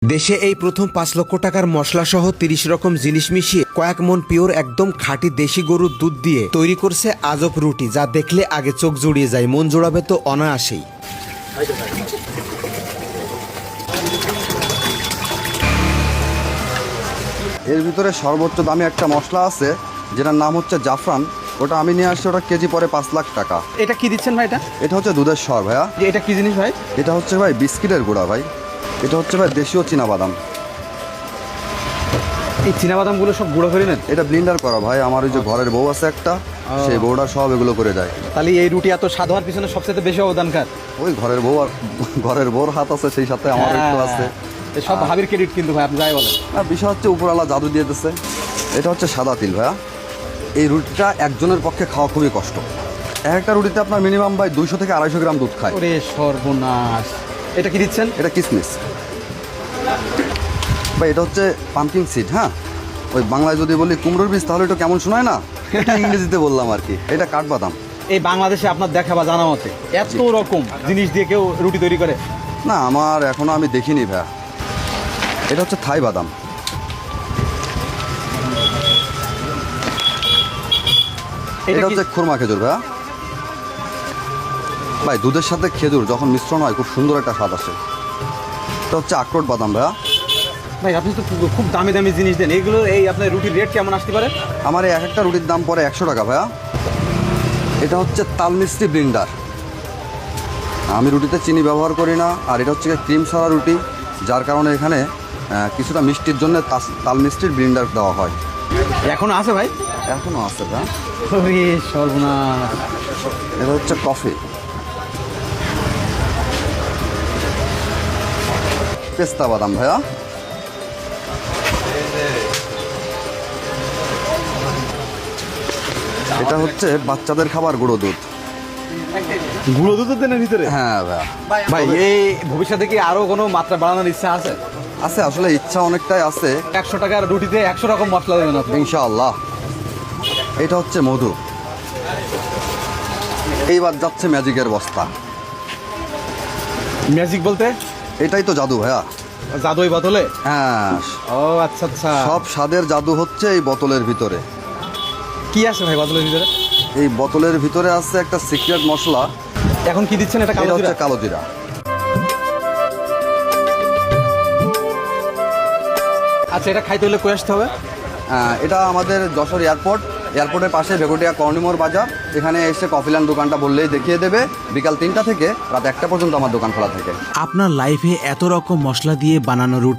দেশে এই প্রথম ৫ লক্ষ টাকার মশলা সহ ৩০ রকম জিনিস মিশিয়ে কয়েক মন পিওর একদম খাঁটি দেশি গরুর দুধ দিয়ে তৈরি করছে আজব রুটি, যা দেখলে আগে চোখ জুড়িয়ে যায়, মন জোড়াবে তো অনায়াসেই। এর ভিতরে সর্বোচ্চ দামি একটা মশলা আছে যেটার নাম হচ্ছে জাফরান। ওটা আমি নিয়ে আসছি, ওটা কেজি পরে ৫ লাখ টাকা। এটা কি দিচ্ছেন ভাই? এটা হচ্ছে দুধের স্বর ভাইয়া। এটা কি জিনিস ভাই? এটা হচ্ছে ভাই বিস্কিটের গুঁড়া ভাই। এটা হচ্ছে ভাই দেশীয় চীনাবাদাম। এই চীনাবাদামগুলো সব গুঁড়ো করে নেন? এটা ব্লিন্ডার করা ভাই। আমার ওই যে ঘরের বউ আছে একটা, সেই বউটা সব এগুলো করে যায়। তাহলে এই রুটি এত স্বাদ হওয়ার পিছনে সবচেয়ে বেশি অবদানকার ওই ঘরের বউ আর ঘরের বউর হাত আছে, সেই সাথে আমার একটু আছে। এই সব ভাবির ক্রেডিট কিন্তু ভাই, আপনি যাই বলেন। আর বিষয় হচ্ছে উপরওয়ালা জাদু দিয়ে দিচ্ছে। এটা হচ্ছে সাদা তিল ভাইয়া। এই রুটিটা একজনের পক্ষে খাওয়া খুবই কষ্ট। একটা রুটিতে আপনার মিনিমাম ভাই 200 থেকে 250 গ্রাম দুধ খায়। ওরে সর্বনাশ! এটা কি দিচ্ছেন? এটা কিসমিস ভাই। এটা হচ্ছে পাম্পকিন সিড। হ্যাঁ, ওই বাংলায় যদি বলি কুমড়োর বীজ তাহলে এটা কেমন শোনায় না, এটা ইংরেজিতে বললাম আর কি। এটা কাঠবাদাম। এই বাংলাদেশে আপনার দেখা বা জানা মতে এত রকম জিনিস দিয়ে কেউ রুটি তৈরি করে? না, আমার এখনো আমি দেখিনি ভাইয়া। এটা হচ্ছে থাই বাদাম। এটা হচ্ছে খুরমা খেজুর ভাইয়া। ভাই দুধের সাথে খেজুর যখন মিশ্রণ হয় খুব সুন্দর একটা স্বাদ আসে। এটা হচ্ছে আখরোট বাদাম ভাইয়া। ভাই আপনি তো খুব দামি দামি জিনিস দেন, এগুলো এই আপনার রুটির রেট কেমন আসতে পারে? আমার এই এক একটা রুটির দাম পড়ে 100 টাকা ভাইয়া। এটা হচ্ছে তাল মিষ্টি ব্লিন্ডার। আমি রুটিতে চিনি ব্যবহার করি না। আর এটা হচ্ছে ক্রিম ছাড়া রুটি, যার কারণে এখানে কিছুটা মিষ্টির জন্য তাল মিষ্টির ব্লিন্ডার দেওয়া হয়। এখনো আছে ভাই? এখনও আছে ভাইয়া। ওরে সর্বনাশ! এটা হচ্ছে কফি। পেস্তা বাদাম ভাইয়া। এটা হচ্ছে বাচ্চাদের খাবার গুঁড়ো দুধ। গুঁড়ো দুধ দেন এর ভিতরে? হ্যাঁ ভাইয়া। ভাই এই ভবিষ্যতে কি আরো কোনো মাত্রা বাড়ানোর ইচ্ছা আছে? আছে, আসলে ইচ্ছা অনেকটাই আছে। 100 টাকার রুটিতে 100 রকম মশলা দেবেন আপনি? ইনশাআল্লাহ। এটা হচ্ছে মধু। এইবার যাচ্ছে ম্যাজিকের বস্তা। ম্যাজিক বলতে? এটাই তো জাদু ভাইয়া। জাদুই বোতলে? হ্যাঁ, ও আচ্ছা আচ্ছা। সব স্বাদের জাদু হচ্ছে এই বোতলের ভিতরে। কি আছে ভাই বোতলের ভিতরে? এই বোতলের ভিতরে আছে একটা সিক্রেট মশলা। এখন কি দিচ্ছেন? এটা এটা কালো হচ্ছে জিরা? কালো জিরা। আচ্ছা, এটা খাইতে হলে কই আসতে হবে? এটা আমাদের যশোর এয়ারপোর্টের পাশে ভেগোটিয়া কর্নিমোর বাজার। এখানে এসে কফিল্যান্ড দোকানটা বললেই দেখিয়ে দেবে। বিকাল 3টা থেকে রাত 1টা পর্যন্ত আমার দোকান খোলা থাকে। আপনার লাইফে এত রকম মশলা দিয়ে বানানো রুটি